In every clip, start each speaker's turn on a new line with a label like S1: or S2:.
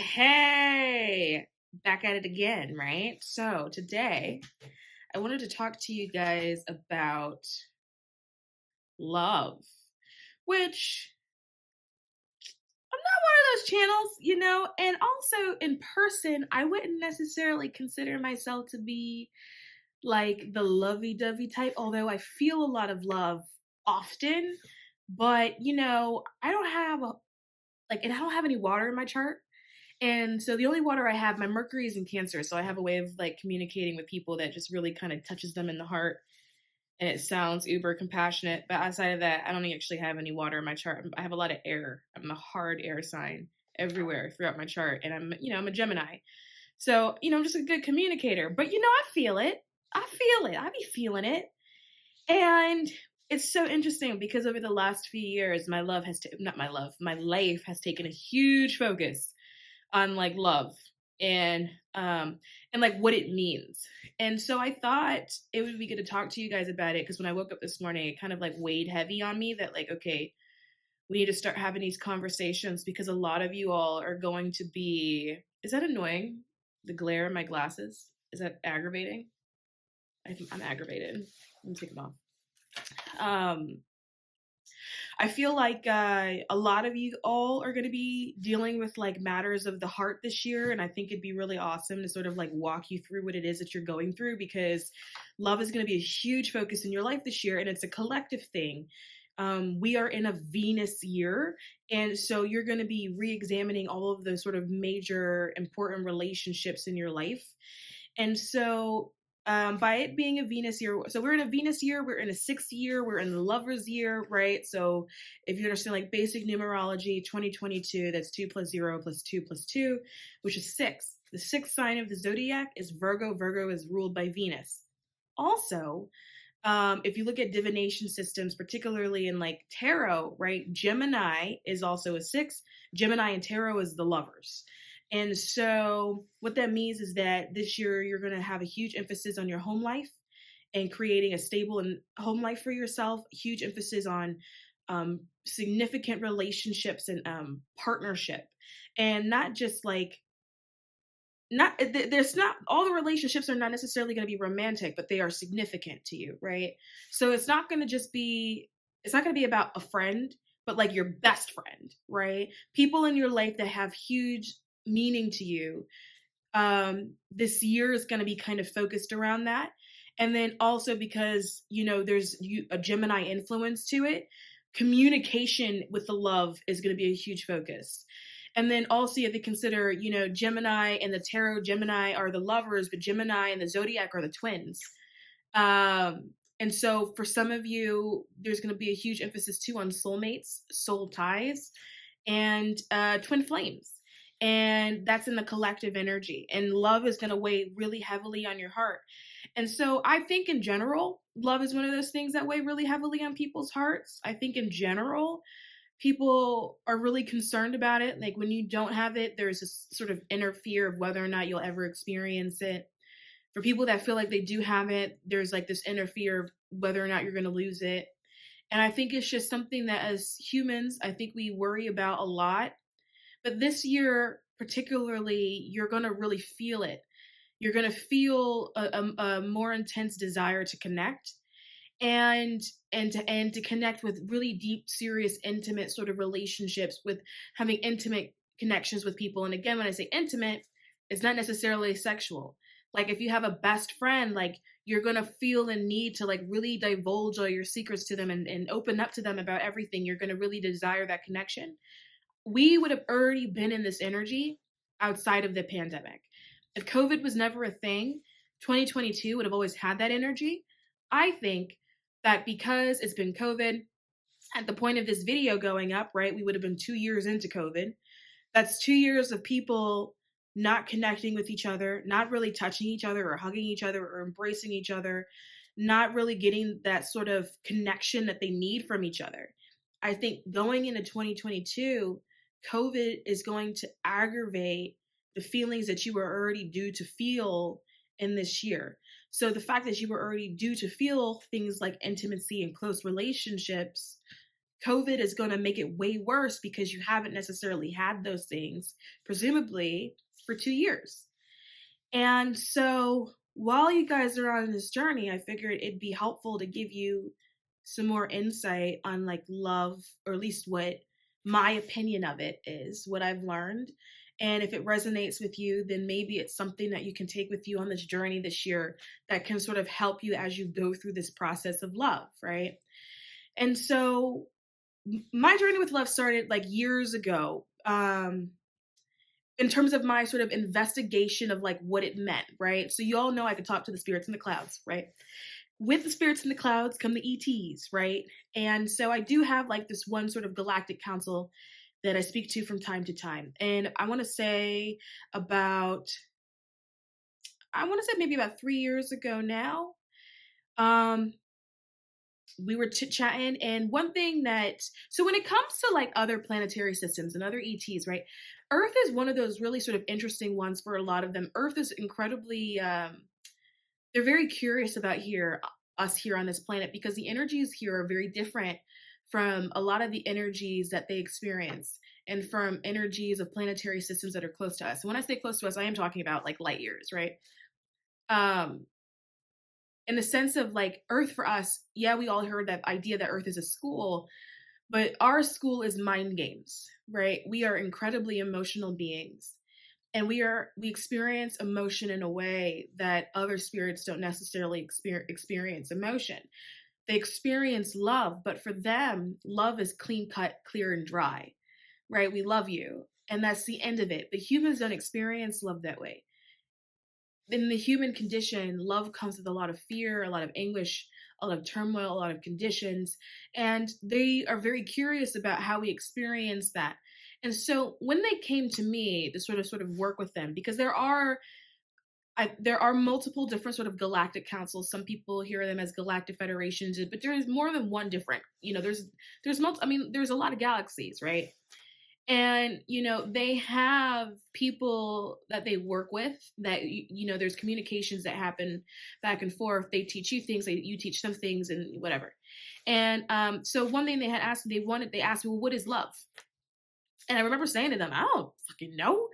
S1: Hey, back at it again, right? So today I wanted to talk to you guys about love, which I'm not one of those channels, and also in person, I wouldn't necessarily consider myself to be like the lovey-dovey type, although I feel a lot of love often, but I don't have and I don't have any water in my chart. And so the only water I have, my Mercury is in Cancer, so I have a way of like communicating with people that just really kind of touches them in the heart, and it sounds uber compassionate. But outside of that, I don't actually have any water in my chart. I have a lot of air. I'm a hard air sign everywhere throughout my chart, and I'm a Gemini, so I'm just a good communicator. But I feel it. I feel it. I be feeling it, and it's so interesting because over the last few years, my life has taken a huge focus on like love and like what it means. And so I thought it would be good to talk to you guys about it because when I woke up this morning, it kind of like weighed heavy on me that like, okay, we need to start having these conversations because a lot of you all are going to be, is that annoying? The glare in my glasses? Is that aggravating? I think I'm aggravated. Let me take them off. I feel like a lot of you all are going to be dealing with like matters of the heart this year. And I think it'd be really awesome to sort of like walk you through what it is that you're going through because love is going to be a huge focus in your life this year. And it's a collective thing. We are in a Venus year. And so you're going to be re-examining all of those sort of major important relationships in your life. And so by it being a Venus year, so we're in a Venus year, we're in a 6th year, we're in the Lover's year, right? So if you understand like basic numerology, 2022, that's 2 plus 0 plus 2 plus 2, which is 6. The 6th sign of the zodiac is Virgo. Virgo is ruled by Venus. Also, if you look at divination systems, particularly in like tarot, right? Gemini is also a 6. Gemini and tarot is the lovers. And so what that means is that this year you're going to have a huge emphasis on your home life and creating a stable and home life for yourself, huge emphasis on significant relationships and partnership. And not just like, there's not, all the relationships are not necessarily going to be romantic, but they are significant to you, right? So it's not going to be about a friend, but like your best friend, right? People in your life that have huge meaning to you. This year is going to be kind of focused around that. And then also because, there's a Gemini influence to it, communication with the love is going to be a huge focus. And then also you have to consider, Gemini and the tarot, Gemini are the lovers, but Gemini and the zodiac are the twins. And so for some of you, there's going to be a huge emphasis too on soulmates, soul ties, and twin flames. And that's in the collective energy. And love is going to weigh really heavily on your heart. And so I think in general, love is one of those things that weigh really heavily on people's hearts. I think in general, people are really concerned about it. Like when you don't have it, there's this sort of inner fear of whether or not you'll ever experience it. For people that feel like they do have it, there's like this inner fear of whether or not you're going to lose it. And I think it's just something that as humans, I think we worry about a lot. But this year, particularly, you're going to really feel it. You're going to feel a more intense desire to connect and to connect with really deep, serious, intimate sort of relationships, with having intimate connections with people. And again, when I say intimate, it's not necessarily sexual. Like if you have a best friend, like you're going to feel the need to like really divulge all your secrets to them and open up to them about everything. You're going to really desire that connection. We would have already been in this energy outside of the pandemic. If COVID was never a thing, 2022 would have always had that energy. I think that because it's been COVID, at the point of this video going up, right, we would have been 2 years into COVID. That's 2 years of people not connecting with each other, not really touching each other or hugging each other or embracing each other, not really getting that sort of connection that they need from each other. I think going into 2022, COVID is going to aggravate the feelings that you were already due to feel in this year. So the fact that you were already due to feel things like intimacy and close relationships COVID is going to make it way worse because you haven't necessarily had those things, presumably, for 2 years. And so while you guys are on this journey, I figured it'd be helpful to give you some more insight on like love, or at least what my opinion of it is, what I've learned. And if it resonates with you, then maybe it's something that you can take with you on this journey this year that can sort of help you as you go through this process of love, right? And so my journey with love started like years ago. In terms of my sort of investigation of like what it meant, right? So you all know I could talk to the spirits in the clouds, right? With the spirits in the clouds come the ETs, right? And so I do have like this one sort of galactic council that I speak to from time to time. And I want to say maybe about 3 years ago now, we were chit-chatting, and one thing so when it comes to like other planetary systems and other ETs, right? Earth is one of those really sort of interesting ones for a lot of them. Earth is incredibly, they're very curious about us here on this planet, because the energies here are very different from a lot of the energies that they experience and from energies of planetary systems that are close to us. And when I say close to us, I am talking about like light years, right? In the sense of like Earth for us, yeah, we all heard that idea that Earth is a school, but our school is mind games, right? We are incredibly emotional beings, and we experience emotion in a way that other spirits don't necessarily experience emotion. They experience love, but for them, love is clean cut, clear, and dry, right? We love you, and that's the end of it. But humans don't experience love that way. In the human condition, love comes with a lot of fear, a lot of anguish, a lot of turmoil, a lot of conditions, and they are very curious about how we experience that. And so when they came to me to sort of work with them, because there are multiple different sort of galactic councils. Some people hear them as galactic federations, but there is more than one different. There's a lot of galaxies, right? And they have people that they work with, that there's communications that happen back and forth. They teach you things, you teach them things, and whatever. And so one thing they had asked me, they asked me, well, what is love? And I remember saying to them, I don't fucking know.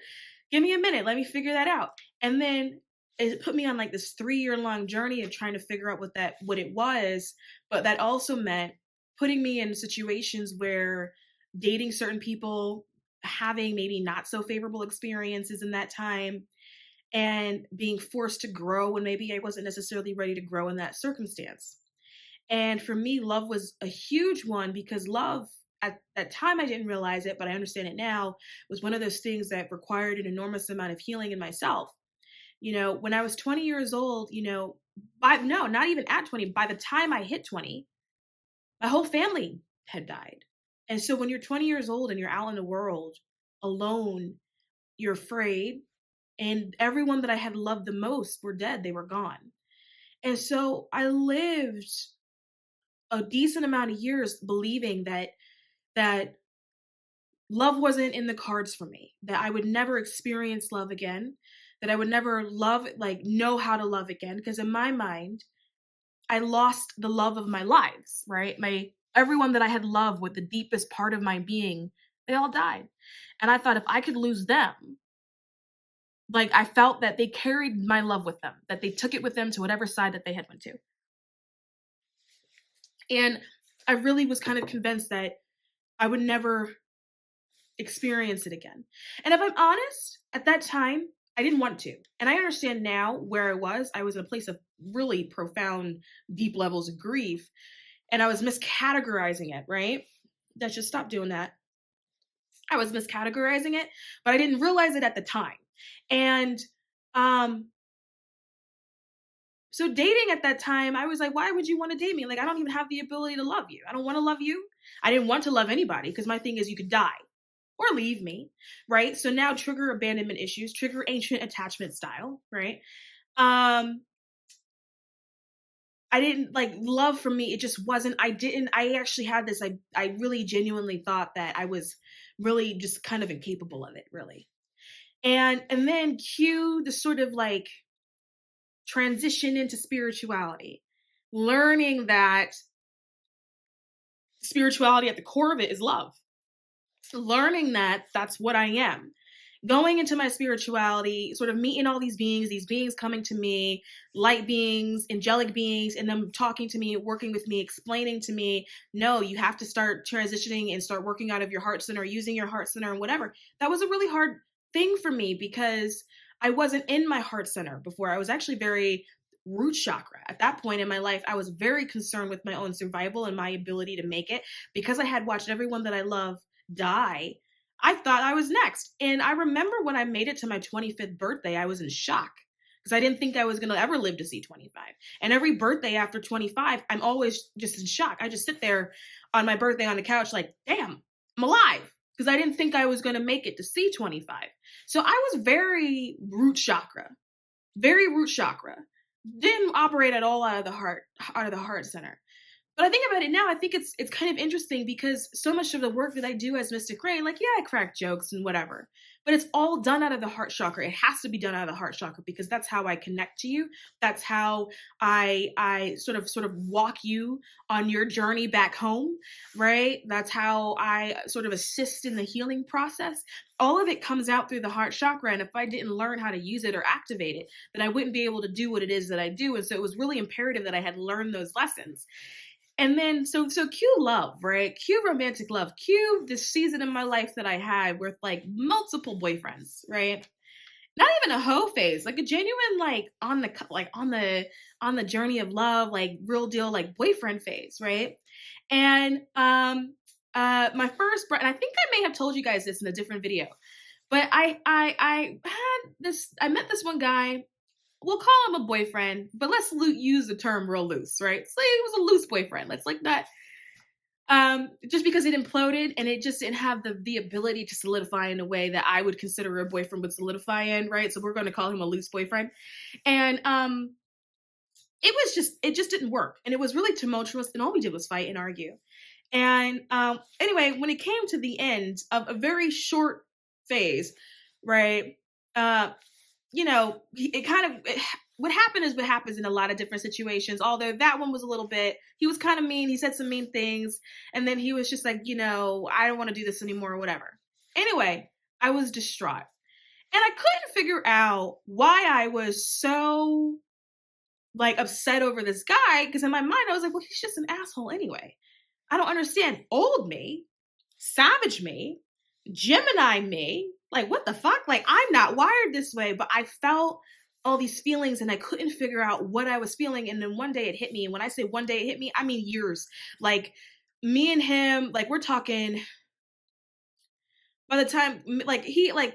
S1: Give me a minute, let me figure that out. And then it put me on like this 3-year-long journey of trying to figure out what it was. But that also meant putting me in situations where dating certain people, having maybe not so favorable experiences in that time, and being forced to grow when maybe I wasn't necessarily ready to grow in that circumstance. And for me, love was a huge one, because love, at that time I didn't realize it, but I understand it now, was one of those things that required an enormous amount of healing in myself. When I was 20 years old, not even at 20, by the time I hit 20, my whole family had died. And so when you're 20 years old and you're out in the world alone, you're afraid. And everyone that I had loved the most were dead. They were gone. And so I lived a decent amount of years believing that love wasn't in the cards for me, that I would never experience love again, that I would never know how to love again. Because in my mind, I lost the love of my lives, right? Everyone that I had loved with the deepest part of my being, they all died. And I thought if I could lose them, like I felt that they carried my love with them, that they took it with them to whatever side that they had went to. And I really was kind of convinced that I would never experience it again. And if I'm honest, at that time, I didn't want to. And I understand now where I was. I was in a place of really profound, deep levels of grief. And I was miscategorizing it, right? That should stop doing that. I was miscategorizing it, but I didn't realize it at the time. And so dating at that time, I was like, why would you want to date me? Like, I don't even have the ability to love you. I don't want to love you. I didn't want to love anybody, because my thing is you could die or leave me, right? So now trigger abandonment issues, trigger ancient attachment style, right? I didn't love for me. It just wasn't, I actually had this, I really genuinely thought that I was really just kind of incapable of it, really. And then cue the sort of transition into spirituality, learning that spirituality at the core of it is love. Learning that that's what I am. Going into my spirituality, sort of meeting all these beings coming to me, light beings, angelic beings, and them talking to me, working with me, explaining to me, no, you have to start transitioning and start working out of your heart center, using your heart center and whatever. That was a really hard thing for me because I wasn't in my heart center before. I was actually very root chakra. At that point in my life, I was very concerned with my own survival and my ability to make it because I had watched everyone that I love die. I thought I was next. And I remember when I made it to my 25th birthday, I was in shock because I didn't think I was going to ever live to see 25. And every birthday after 25, I'm always just in shock. I just sit there on my birthday on the couch like, damn, I'm alive, because I didn't think I was going to make it to see 25. So I was very root chakra, Didn't operate at all out of the heart center. But I think about it now, I think it's kind of interesting because so much of the work that I do as Mystic Rainn, like, yeah, I crack jokes and whatever, but it's all done out of the heart chakra. It has to be done out of the heart chakra because that's how I connect to you. That's how I sort of walk you on your journey back home, right? That's how I sort of assist in the healing process. All of it comes out through the heart chakra. And if I didn't learn how to use it or activate it, then I wouldn't be able to do what it is that I do. And so it was really imperative that I had learned those lessons. And then, so cue love, right? Cue romantic love. Cue this season in my life that I had with like multiple boyfriends, right? Not even a hoe phase, like a genuine, like on the journey of love, like real deal, like boyfriend phase, right? And my first, and I think I may have told you guys this in a different video, but I met this one guy. We'll call him a boyfriend, but let's use the term real loose, right? So he was a loose boyfriend. Let's like that. Just because it imploded and it just didn't have the ability to solidify in a way that I would consider a boyfriend would solidify in, right? So we're going to call him a loose boyfriend. And it just didn't work. And it was really tumultuous, and all we did was fight and argue. And anyway, when it came to the end of a very short phase, right? What happened is what happens in a lot of different situations. Although that one was a little bit, he was kind of mean. He said some mean things. And then he was just like, I don't want to do this anymore or whatever. Anyway, I was distraught. And I couldn't figure out why I was so like upset over this guy. Because in my mind, I was like, well, he's just an asshole anyway. I don't understand. Old me, savage me, Gemini me. Like, what the fuck? Like, I'm not wired this way, but I felt all these feelings and I couldn't figure out what I was feeling. And then one day it hit me. And when I say one day it hit me, I mean years. Like, me and him, like, we're talking by the time, like, because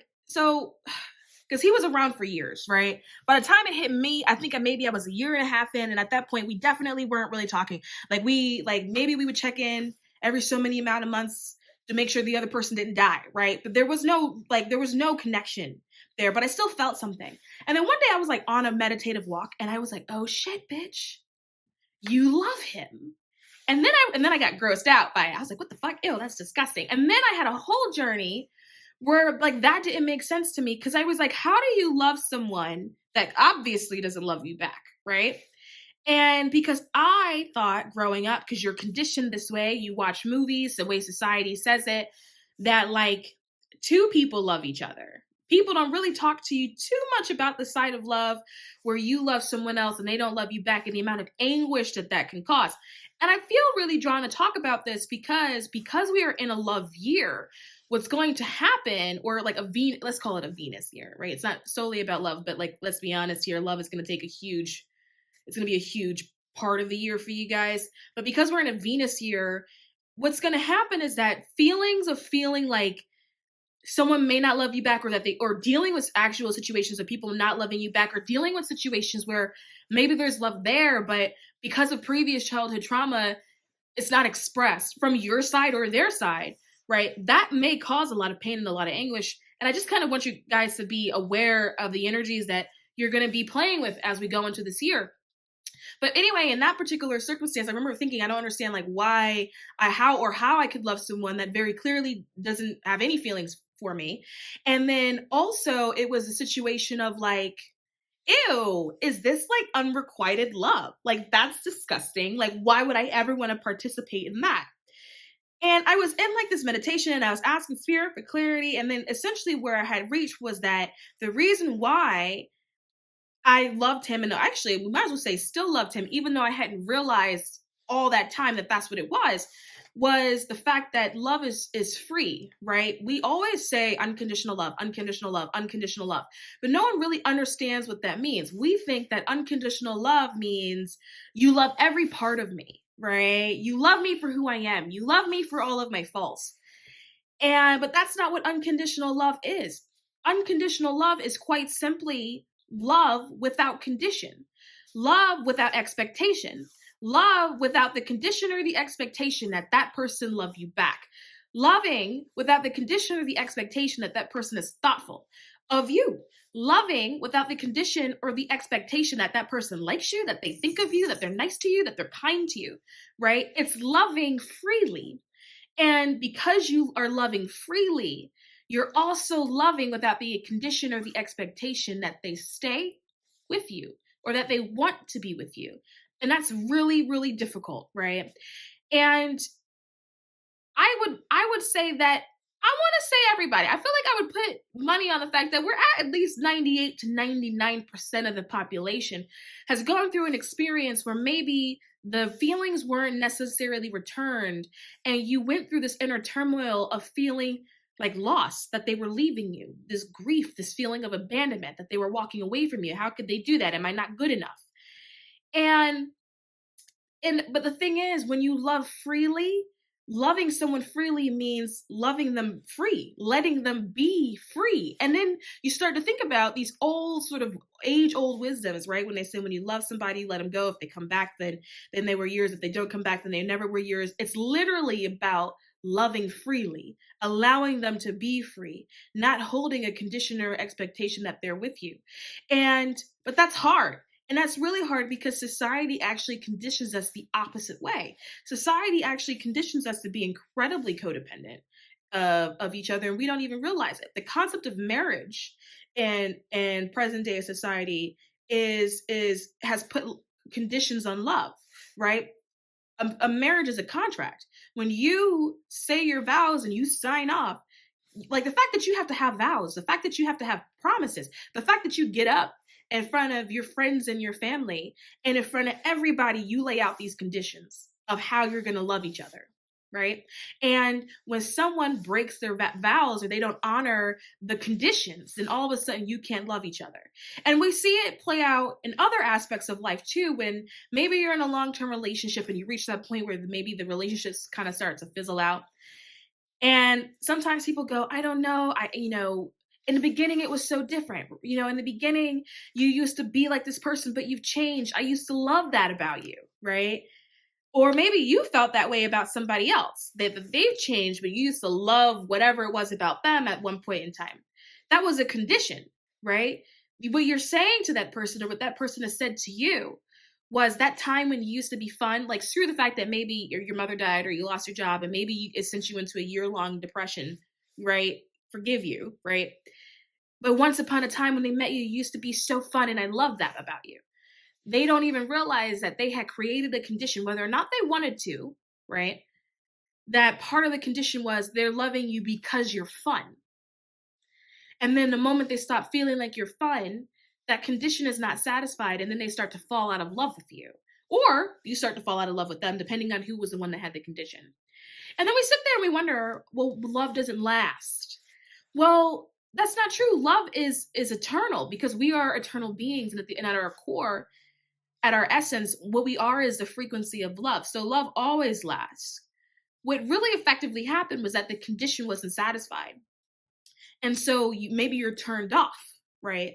S1: he was around for years, right? By the time it hit me, I think maybe I was a year and a half in. And at that point, we definitely weren't really talking. Like, maybe we would check in every so many amount of months to make sure the other person didn't die, right? But there was no connection there, but I still felt something. And then one day I was like on a meditative walk and I was like, oh shit, bitch, you love him. And then I got grossed out by it. I was like, what the fuck? Ew, that's disgusting. And then I had a whole journey where like that didn't make sense to me because I was like, how do you love someone that obviously doesn't love you back, right? And because I thought growing up, because you're conditioned this way, you watch movies, the way society says it, that like two people love each other. People don't really talk to you too much about the side of love where you love someone else and they don't love you back and the amount of anguish that can cause. And I feel really drawn to talk about this because we are in a love year, what's going to happen, or like let's call it a Venus year, right? It's not solely about love, but like, let's be honest here, love is going to take it's going to be a huge part of the year for you guys. But because we're in a Venus year, what's going to happen is that feelings of feeling like someone may not love you back, or dealing with actual situations of people not loving you back, or dealing with situations where maybe there's love there, but because of previous childhood trauma, it's not expressed from your side or their side, right? That may cause a lot of pain and a lot of anguish. And I just kind of want you guys to be aware of the energies that you're going to be playing with as we go into this year. But anyway, in that particular circumstance, I remember thinking, I don't understand like how I could love someone that very clearly doesn't have any feelings for me. And then also it was a situation of like, ew, is this like unrequited love? Like, that's disgusting. Like, why would I ever want to participate in that? And I was in like this meditation and I was asking Spirit for clarity. And then essentially where I had reached was that the reason why I loved him, and actually we might as well say still loved him, even though I hadn't realized all that time that that's what it was the fact that love is free, right? We always say unconditional love, unconditional love, unconditional love, but no one really understands what that means. We think that unconditional love means you love every part of me, right? You love me for who I am. You love me for all of my faults. But that's not what unconditional love is. Unconditional love is quite simply love without condition, love without expectation, love without the condition or the expectation that that person love you back, loving without the condition or the expectation that that person is thoughtful of you, loving without the condition or the expectation that that person likes you, that they think of you, that they're nice to you, that they're kind to you, right? It's loving freely. And because you are loving freely, you're also loving without the condition or the expectation that they stay with you or that they want to be with you. And that's really, really difficult, right? And I would say that I want to say everybody. I feel like I would put money on the fact that we're at least 98 to 99% of the population has gone through an experience where maybe the feelings weren't necessarily returned and you went through this inner turmoil of feeling like loss, that they were leaving you, this grief, this feeling of abandonment, that they were walking away from you. How could they do that? Am I not good enough? But the thing is, when you love freely, loving someone freely means loving them free, letting them be free. And then you start to think about these old sort of age-old wisdoms, right? When they say, when you love somebody, let them go. If they come back, then they were yours. If they don't come back, then they never were yours. It's literally about loving freely, allowing them to be free, not holding a condition or expectation that they're with you. But that's hard. And that's really hard because society actually conditions us the opposite way. Society actually conditions us to be incredibly codependent of each other, and we don't even realize it. The concept of marriage in present day society has put conditions on love, right? A marriage is a contract. When you say your vows and you sign off, like the fact that you have to have vows, the fact that you have to have promises, the fact that you get up in front of your friends and your family and in front of everybody, you lay out these conditions of how you're going to love each other, right? And when someone breaks their vows or they don't honor the conditions, then all of a sudden you can't love each other. And we see it play out in other aspects of life too, when maybe you're in a long-term relationship and you reach that point where maybe the relationships kind of start to fizzle out. And sometimes people go, I don't know, in the beginning, it was so different. In the beginning, you used to be like this person, but you've changed. I used to love that about you, right? Or maybe you felt that way about somebody else, that they've changed, but you used to love whatever it was about them at one point in time. That was a condition, right? What you're saying to that person or what that person has said to you was that time when you used to be fun, like screw the fact that maybe your mother died or you lost your job and maybe it sent you into a year-long depression, right? Forgive you, right? But once upon a time when they met you, you used to be so fun and I love that about you. They don't even realize that they had created a condition, whether or not they wanted to, right? That part of the condition was they're loving you because you're fun. And then the moment they stop feeling like you're fun, that condition is not satisfied, and then they start to fall out of love with you. Or you start to fall out of love with them, depending on who was the one that had the condition. And then we sit there and we wonder, well, love doesn't last. Well, that's not true. Love is eternal because we are eternal beings, and at our core, at our essence, what we are is the frequency of love. So love always lasts. What really effectively happened was that the condition wasn't satisfied. And so maybe you're turned off, right?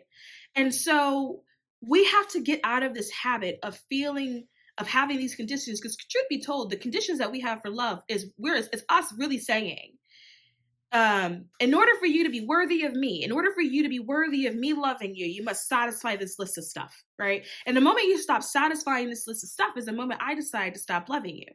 S1: And so we have to get out of this habit of having these conditions, because truth be told, the conditions that we have for love it's us really saying, in order for you to be worthy of me, in order for you to be worthy of me loving you, you must satisfy this list of stuff, right? And the moment you stop satisfying this list of stuff is the moment I decide to stop loving you.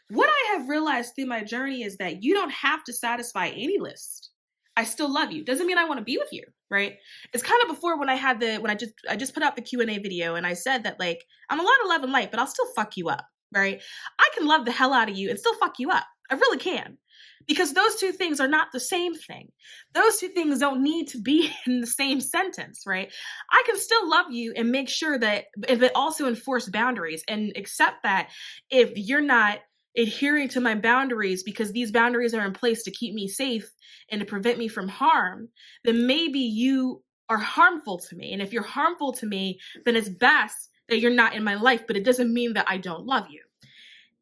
S1: What I have realized through my journey is that you don't have to satisfy any list. I still love you. Doesn't mean I want to be with you, right? It's kind of before when I just put out the Q&A video and I said that, like, I'm a lot of love and light, but I'll still fuck you up, right? I can love the hell out of you and still fuck you up. I really can. Because those two things are not the same thing. Those two things don't need to be in the same sentence, right? I can still love you and make sure that if it also enforce boundaries and accept that if you're not adhering to my boundaries because these boundaries are in place to keep me safe and to prevent me from harm, then maybe you are harmful to me. And if you're harmful to me, then it's best that you're not in my life, but it doesn't mean that I don't love you.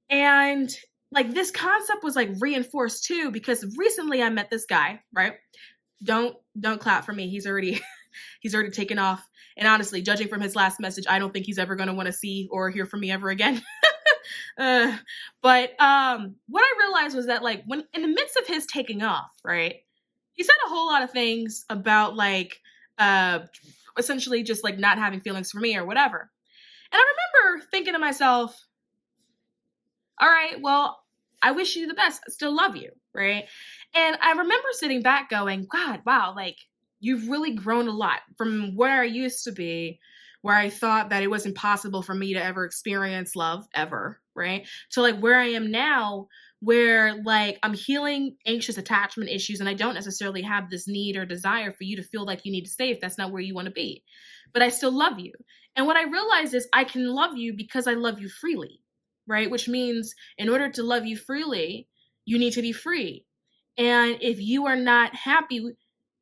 S1: And like this concept was like reinforced too, because recently I met this guy, right? Don't clap for me. He's already taken off. And honestly, judging from his last message, I don't think he's ever going to want to see or hear from me ever again. But what I realized was that like when in the midst of his taking off, right? He said a whole lot of things about like essentially just like not having feelings for me or whatever. And I remember thinking to myself, all right, well, I wish you the best. I still love you, right? And I remember sitting back going, God, wow, like you've really grown a lot from where I used to be, where I thought that it was impossible for me to ever experience love ever, right? To like where I am now, where like I'm healing anxious attachment issues and I don't necessarily have this need or desire for you to feel like you need to stay if that's not where you want to be. But I still love you. And what I realized is I can love you because I love you freely. Right? Which means in order to love you freely, you need to be free. And if you are not happy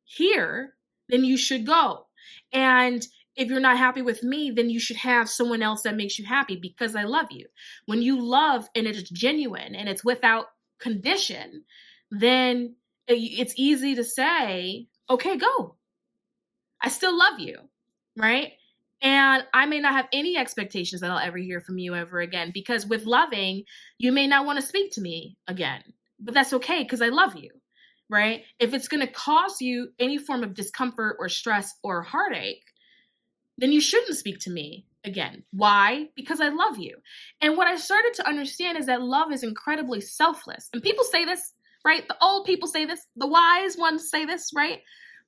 S1: here, then you should go. And if you're not happy with me, then you should have someone else that makes you happy because I love you. When you love and it's genuine and it's without condition, then it's easy to say, okay, go. I still love you, right? And I may not have any expectations that I'll ever hear from you ever again, because with loving, you may not want to speak to me again, but that's okay because I love you, right? If it's going to cause you any form of discomfort or stress or heartache, then you shouldn't speak to me again. Why? Because I love you. And what I started to understand is that love is incredibly selfless. And people say this, right? The old people say this, the wise ones say this, right?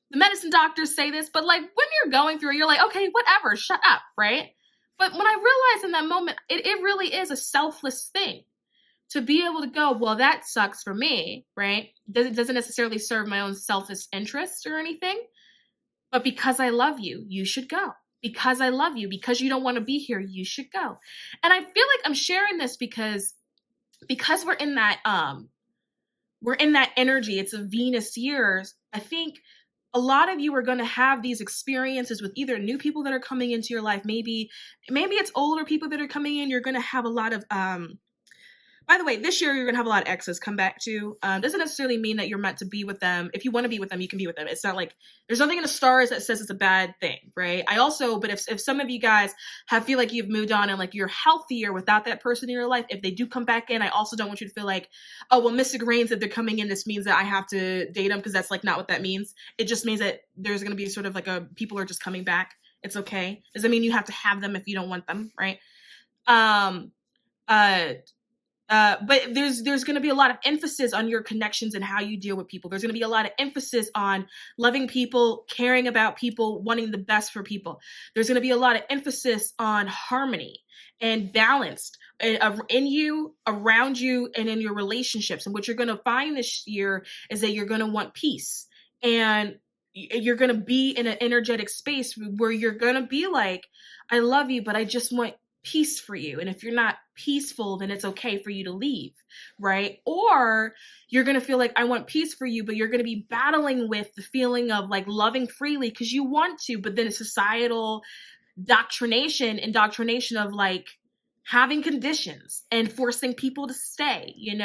S1: The medicine doctors say this, but like when you're going through it, you're like, okay, whatever, shut up, right? But when I realized in that moment, it really is a selfless thing to be able to go, well, that sucks for me, right? It doesn't necessarily serve my own selfish interest or anything, but because I love you, you should go. Because I love you, because you don't want to be here, you should go. And I feel like I'm sharing this because we're in that energy. It's a Venus years. I think a lot of you are going to have these experiences with either new people that are coming into your life. Maybe it's older people that are coming in. You're going to have a lot of, by the way, this year you're going to have a lot of exes come back too. Doesn't necessarily mean that you're meant to be with them. If you want to be with them, you can be with them. It's not like there's nothing in the stars that says it's a bad thing, right? But if some of you guys feel like you've moved on and like you're healthier without that person in your life, if they do come back in, I also don't want you to feel like, oh, well, mysticrainn said they're coming in. This means that I have to date them, because that's like not what that means. It just means that there's going to be sort of like people are just coming back. It's okay. Doesn't mean you have to have them if you don't want them, right? But there's going to be a lot of emphasis on your connections and how you deal with people. There's going to be a lot of emphasis on loving people, caring about people, wanting the best for people. There's going to be a lot of emphasis on harmony and balance in you, around you, and in your relationships. And what you're going to find this year is that you're going to want peace. And you're going to be in an energetic space where you're going to be like, I love you, but I just want peace for you. And if you're not peaceful, then it's okay for you to leave, right? Or you're going to feel like I want peace for you, but you're going to be battling with the feeling of like loving freely because you want to, but then societal indoctrination of like having conditions and forcing people to stay, And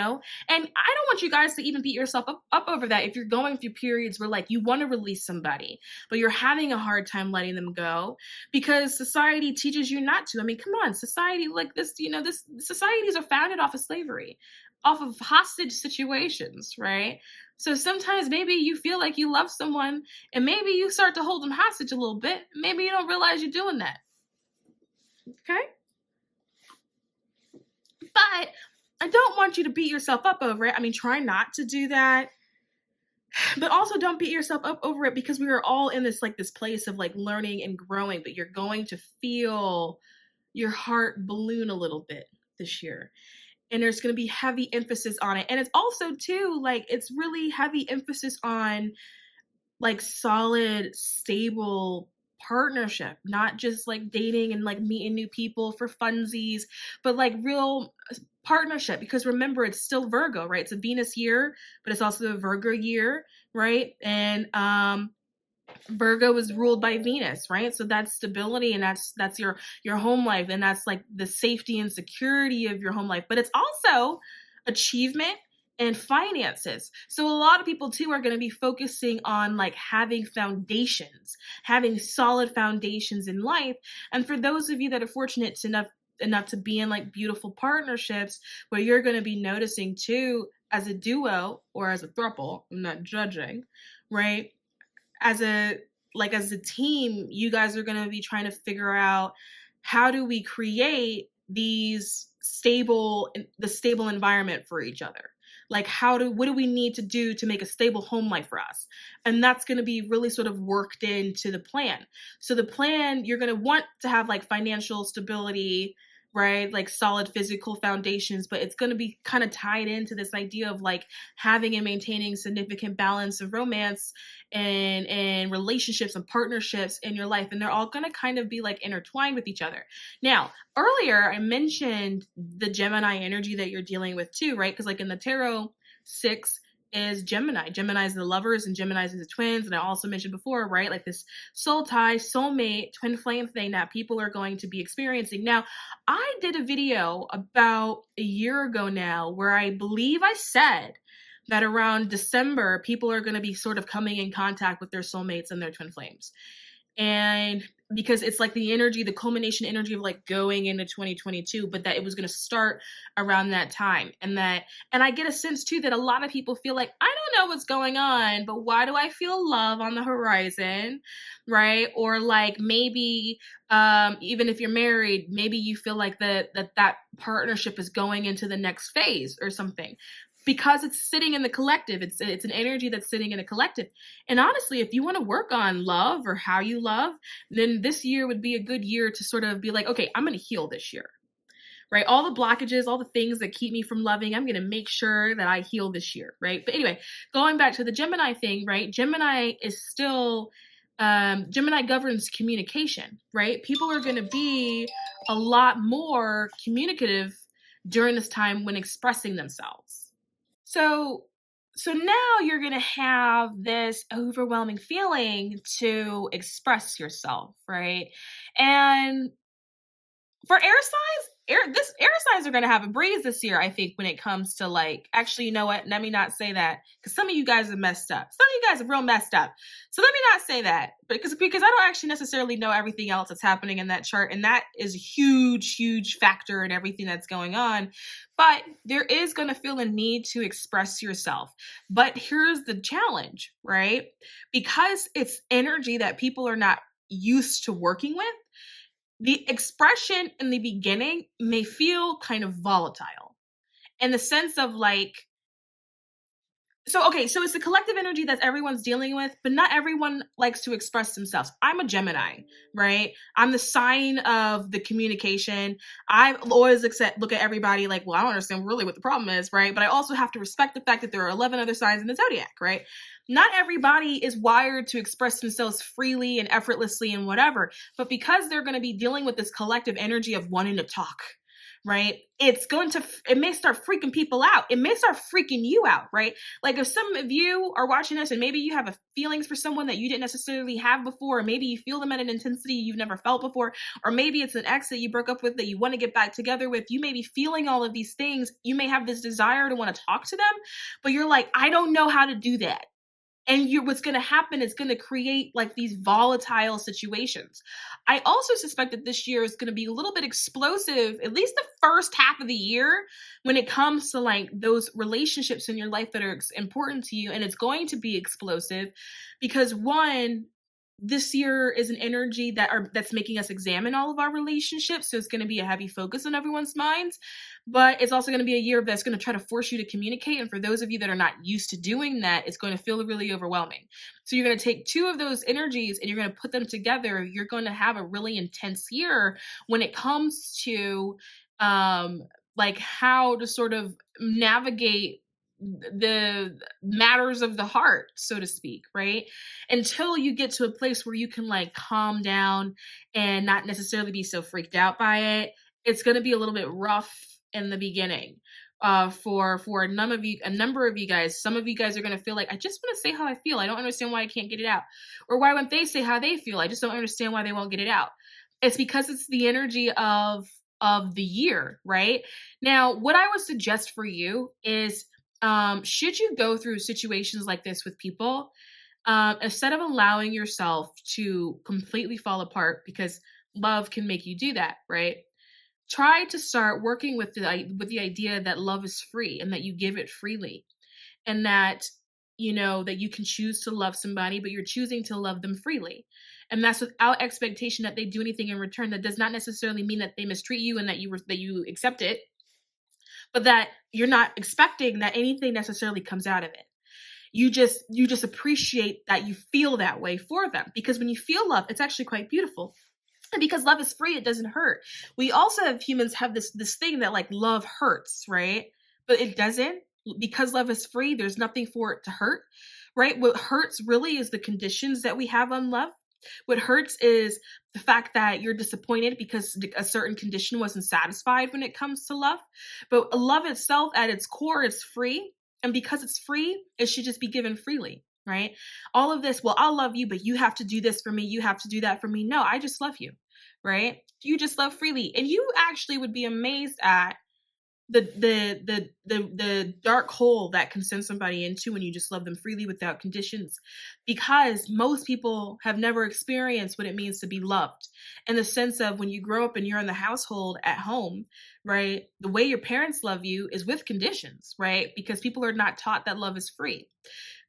S1: I don't want you guys to even beat yourself up over that if you're going through periods where like you want to release somebody, but you're having a hard time letting them go because society teaches you not to. I mean, come on, society like this, this societies are founded off of slavery, off of hostage situations, right? So sometimes maybe you feel like you love someone and maybe you start to hold them hostage a little bit. Maybe you don't realize you're doing that. Okay? But I don't want you to beat yourself up over it. I mean, try not to do that. But also don't beat yourself up over it because we are all in this place of like learning and growing, but you're going to feel your heart balloon a little bit this year. and there's going to be heavy emphasis on it. And it's also too, like, it's really heavy emphasis on like solid, stable partnership, not just like dating and like meeting new people for funsies, but like real partnership. Because remember, it's still Virgo, right? It's a Venus year, but it's also a Virgo year, right? And Virgo is ruled by Venus, right? So that's stability, and that's your home life, and that's like the safety and security of your home life. But it's also achievement and finances. So a lot of people too are going to be focusing on like having foundations, having solid foundations in life. And for those of you that are fortunate enough to be in like beautiful partnerships where you're going to be noticing too, as a duo or as a throuple, I'm not judging, right? As a team, you guys are going to be trying to figure out, how do we create the stable environment for each other? Like, what do we need to do to make a stable home life for us? And that's going to be really sort of worked into the plan. So the plan, you're going to want to have like financial stability, right? Like solid physical foundations, but it's going to be kind of tied into this idea of like having and maintaining significant balance of romance and relationships and partnerships in your life. And they're all going to kind of be like intertwined with each other. Now, earlier I mentioned the Gemini energy that you're dealing with too, right? Because like in the tarot, 6 is Gemini. Gemini is the lovers and Gemini is the twins. And I also mentioned before, right? Like this soul tie, soulmate, twin flame thing that people are going to be experiencing. Now, I did a video about a year ago now where I believe I said that around December, people are going to be sort of coming in contact with their soulmates and their twin flames. And because it's like the energy, the culmination energy of like going into 2022, but that it was going to start around that time. And I get a sense too that a lot of people feel like, I don't know what's going on, but why do I feel love on the horizon? Right? Or like maybe, even if you're married, maybe you feel like that partnership is going into the next phase or something, because it's sitting in the collective. It's an energy that's sitting in a collective. And honestly, if you want to work on love or how you love, then this year would be a good year to sort of be like, okay, I'm going to heal this year, right? All the blockages, all the things that keep me from loving, I'm going to make sure that I heal this year, right? But anyway, going back to the Gemini thing, right? Gemini is still, Gemini governs communication, right? People are going to be a lot more communicative during this time when expressing themselves. So now you're going to have this overwhelming feeling to express yourself, right? And for air signs, air signs are going to have a breeze this year, I think, when it comes to like, actually, you know what? Let me not say that, because some of you guys are messed up. Some of you guys are real messed up. So let me not say that, because I don't actually necessarily know everything else that's happening in that chart, and that is a huge, huge factor in everything that's going on. But there is going to feel a need to express yourself. But here's the challenge, right? Because it's energy that people are not used to working with, the expression in the beginning may feel kind of volatile in the sense of like, so it's the collective energy that everyone's dealing with, but not everyone likes to express themselves. I'm a Gemini, right? I'm the sign of the communication. I always look at everybody like, well, I don't understand really what the problem is, right? But I also have to respect the fact that there are 11 other signs in the zodiac, right? Not everybody is wired to express themselves freely and effortlessly and whatever, but because they're going to be dealing with this collective energy of wanting to talk, right? It may start freaking people out. It may start freaking you out, right? Like if some of you are watching this and maybe you have feelings for someone that you didn't necessarily have before, or maybe you feel them at an intensity you've never felt before, or maybe it's an ex that you broke up with that you want to get back together with, you may be feeling all of these things. You may have this desire to want to talk to them, but you're like, I don't know how to do that. And what's going to happen is going to create like these volatile situations. I also suspect that this year is going to be a little bit explosive, at least the first half of the year, when it comes to like those relationships in your life that are important to you. And it's going to be explosive because, one, this year is an energy that's making us examine all of our relationships. So it's going to be a heavy focus on everyone's minds, but it's also going to be a year that's going to try to force you to communicate. And for those of you that are not used to doing that, it's going to feel really overwhelming. So you're going to take two of those energies and you're going to put them together. You're going to have a really intense year when it comes to like how to sort of navigate the matters of the heart, so to speak, right? Until you get to a place where you can like calm down and not necessarily be so freaked out by it. It's going to be a little bit rough in the beginning. For a number of you guys, some of you guys are going to feel like, I just want to say how I feel. I don't understand why I can't get it out. Or why when they say how they feel, I just don't understand why they won't get it out. It's because it's the energy of the year, right? Now, what I would suggest for you is, should you go through situations like this with people, instead of allowing yourself to completely fall apart, because love can make you do that, right? Try to start working with the idea that love is free and that you give it freely, and that that you can choose to love somebody, but you're choosing to love them freely. And that's without expectation that they do anything in return. That does not necessarily mean that they mistreat you and that you accept it, but that you're not expecting that anything necessarily comes out of it. You just appreciate that you feel that way for them, because when you feel love, it's actually quite beautiful. And because love is free, it doesn't hurt. We also have humans have this thing that like love hurts, right? But it doesn't. Because love is free, there's nothing for it to hurt, right? What hurts really is the conditions that we have on love. What hurts is the fact that you're disappointed because a certain condition wasn't satisfied when it comes to love. But love itself at its core is free. And because it's free, it should just be given freely, right? All of this, well, I'll love you, but you have to do this for me. You have to do that for me. No, I just love you, right? You just love freely. And you actually would be amazed at the dark hole that can send somebody into when you just love them freely without conditions, because most people have never experienced what it means to be loved, in the sense of when you grow up and you're in the household at home, right? The way your parents love you is with conditions, right? Because people are not taught that love is free.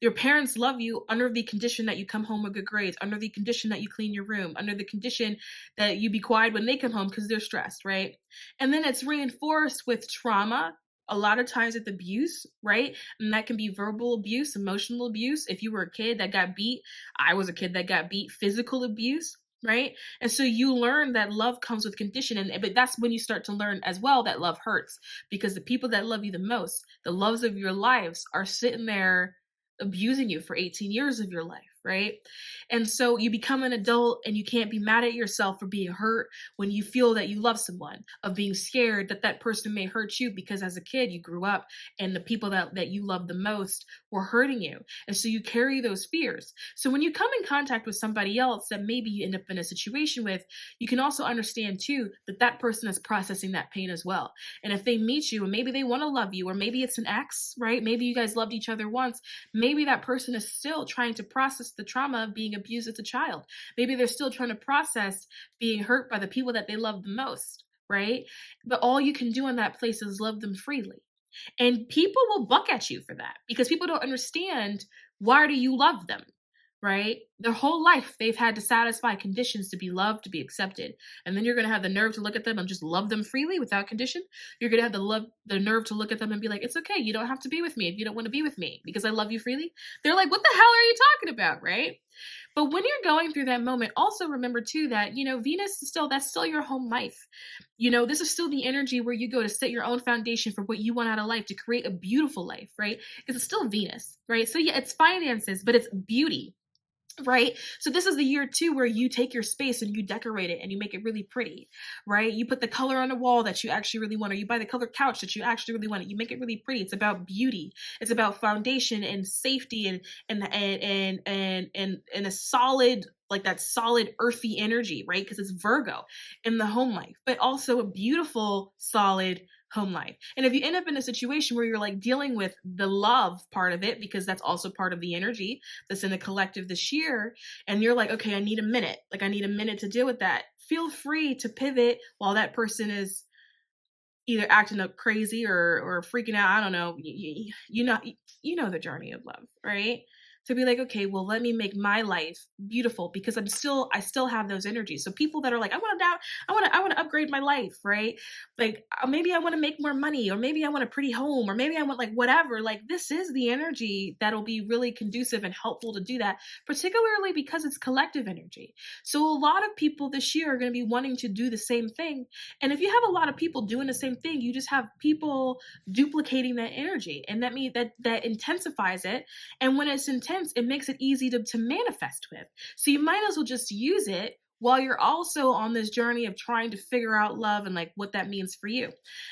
S1: Your parents love you under the condition that you come home with good grades, under the condition that you clean your room, under the condition that you be quiet when they come home because they're stressed, right? And then it's reinforced with trauma, a lot of times with abuse, right? And that can be verbal abuse, emotional abuse. If you were a kid that got beat, I was a kid that got beat, physical abuse, right? And so you learn that love comes with condition, but that's when you start to learn as well that love hurts, because the people that love you the most, the loves of your lives, are sitting there abusing you for 18 years of your life, right? And so you become an adult and you can't be mad at yourself for being hurt when you feel that you love someone, of being scared that that person may hurt you, because as a kid you grew up and the people that you love the most were hurting you. And so you carry those fears. So when you come in contact with somebody else that maybe you end up in a situation with, you can also understand too that that person is processing that pain as well. And if they meet you and maybe they want to love you, or maybe it's an ex, right? Maybe you guys loved each other once. Maybe that person is still trying to process the trauma of being abused as a child. Maybe they're still trying to process being hurt by the people that they love the most, right? But all you can do in that place is love them freely. And people will buck at you for that, because people don't understand, why do you love them, right? Their whole life they've had to satisfy conditions to be loved, to be accepted. And then you're going to have the nerve to look at them and just love them freely without condition. You're going to have the nerve to look at them and be like, it's okay, you don't have to be with me if you don't want to be with me because I love you freely. They're like, what the hell are you talking about, right? But when you're going through that moment, also remember too that, Venus is that's still your home life. This is still the energy where you go to set your own foundation for what you want out of life, to create a beautiful life, right? Because it's still Venus, right? So yeah, it's finances, but it's beauty. Right? So this is the year too where you take your space and you decorate it and you make it really pretty, right? You put the color on the wall that you actually really want, or you buy the colored couch that you actually really want. You make it really pretty. It's about beauty. It's about foundation and safety and a solid, like that solid earthy energy, right? Because it's Virgo in the home life, but also a beautiful, solid home life. And if you end up in a situation where you're like dealing with the love part of it, because that's also part of the energy that's in the collective this year, and you're like, okay, I need a minute. Like I need a minute to deal with that. Feel free to pivot while that person is either acting up crazy or freaking out. I don't know. You know the journey of love, right? to be like, okay, well, let me make my life beautiful because I still have those energies. So people that are like, I want to upgrade my life, right? Like maybe I want to make more money, or maybe I want a pretty home, or maybe I want like whatever. Like this is the energy that'll be really conducive and helpful to do that, particularly because it's collective energy. So a lot of people this year are going to be wanting to do the same thing. And if you have a lot of people doing the same thing, you just have people duplicating that energy. And that means that intensifies it. And when it's intense, it makes it easy to manifest with. So you might as well just use it while you're also on this journey of trying to figure out love and like what that means for you.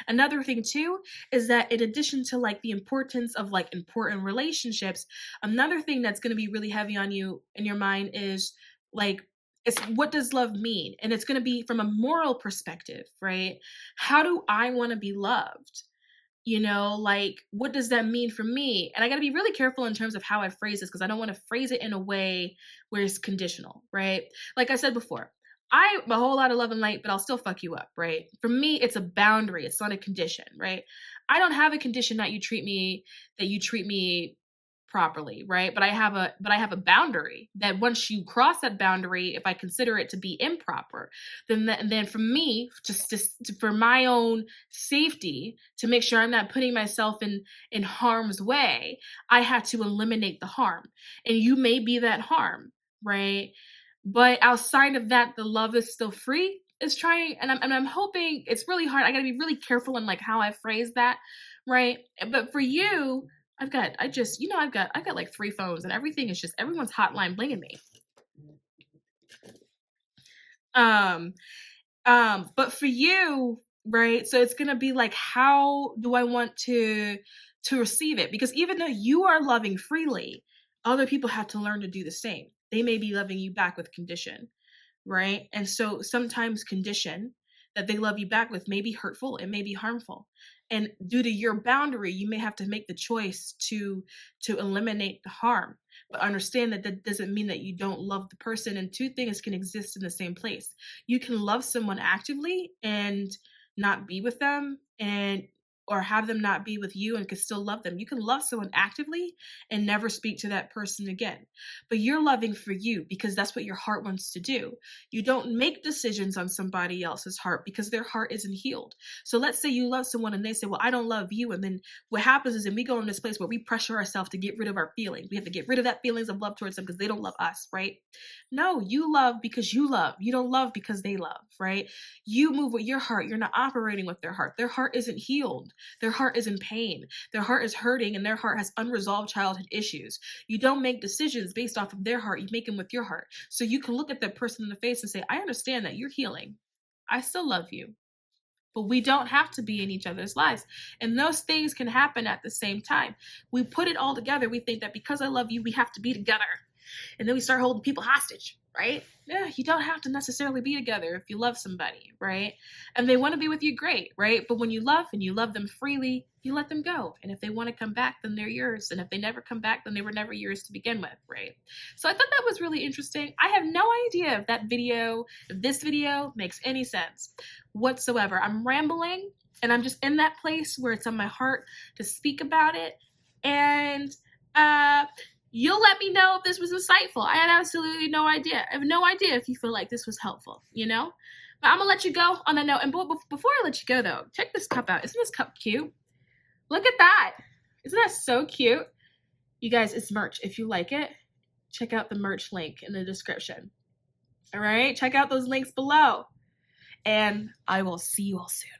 S1: Another thing too is that in addition to like the importance of like important relationships, another thing that's going to be really heavy on you in your mind is like, it's what does love mean? And it's going to be from a moral perspective, right? How do I want to be loved? You know, like, what does that mean for me? And I got to be really careful in terms of how I phrase this because I don't want to phrase it in a way where it's conditional, right? Like I said before, I'm a whole lot of love and light, but I'll still fuck you up, right? For me, it's a boundary. It's not a condition, right? I don't have a condition that you treat me properly, right? But I have a boundary that once you cross that boundary, if I consider it to be improper, then for me, just for my own safety, to make sure I'm not putting myself in harm's way, I had to eliminate the harm. And you may be that harm, right? But outside of that, the love is still free. Is trying, and I'm hoping. It's really hard. I got to be really careful in like how I phrase that, right? But for you, I've got like 3 phones and everything is just everyone's hotline blinging me. But for you, right? So it's gonna be like, how do I want to receive it? Because even though you are loving freely, other people have to learn to do the same. They may be loving you back with condition, right? And so sometimes condition that they love you back with may be hurtful, it may be harmful. And due to your boundary, you may have to make the choice to eliminate the harm. But understand that doesn't mean that you don't love the person. And 2 things can exist in the same place. You can love someone actively and not be with them, or have them not be with you and can still love them. You can love someone actively and never speak to that person again. But you're loving for you because that's what your heart wants to do. You don't make decisions on somebody else's heart because their heart isn't healed. So let's say you love someone and they say, well, I don't love you. And then what happens is, and we go in this place where we pressure ourselves to get rid of our feelings. We have to get rid of that feelings of love towards them because they don't love us, right? No, you love because you love. You don't love because they love, right? You move with your heart. You're not operating with their heart. Their heart isn't healed. Their heart is in pain. Their heart is hurting, and their heart has unresolved childhood issues. You don't make decisions based off of their heart. You make them with your heart. So you can look at that person in the face and say, I understand that you're healing. I still love you. But we don't have to be in each other's lives. And those things can happen at the same time. We put it all together. We think that because I love you, we have to be together. And then we start holding people hostage, right? Yeah, you don't have to necessarily be together if you love somebody, right? And they want to be with you, great, right? But when you love and you love them freely, you let them go. And if they want to come back, then they're yours. And if they never come back, then they were never yours to begin with, right? So I thought that was really interesting. I have no idea if this video makes any sense whatsoever. I'm rambling, and I'm just in that place where it's on my heart to speak about it. And you'll let me know if this was insightful. I had absolutely no idea. I have no idea if you feel like this was helpful, you know? But I'm going to let you go on that note. And before I let you go, though, check this cup out. Isn't this cup cute? Look at that. Isn't that so cute? You guys, it's merch. If you like it, check out the merch link in the description. All right? Check out those links below. And I will see you all soon.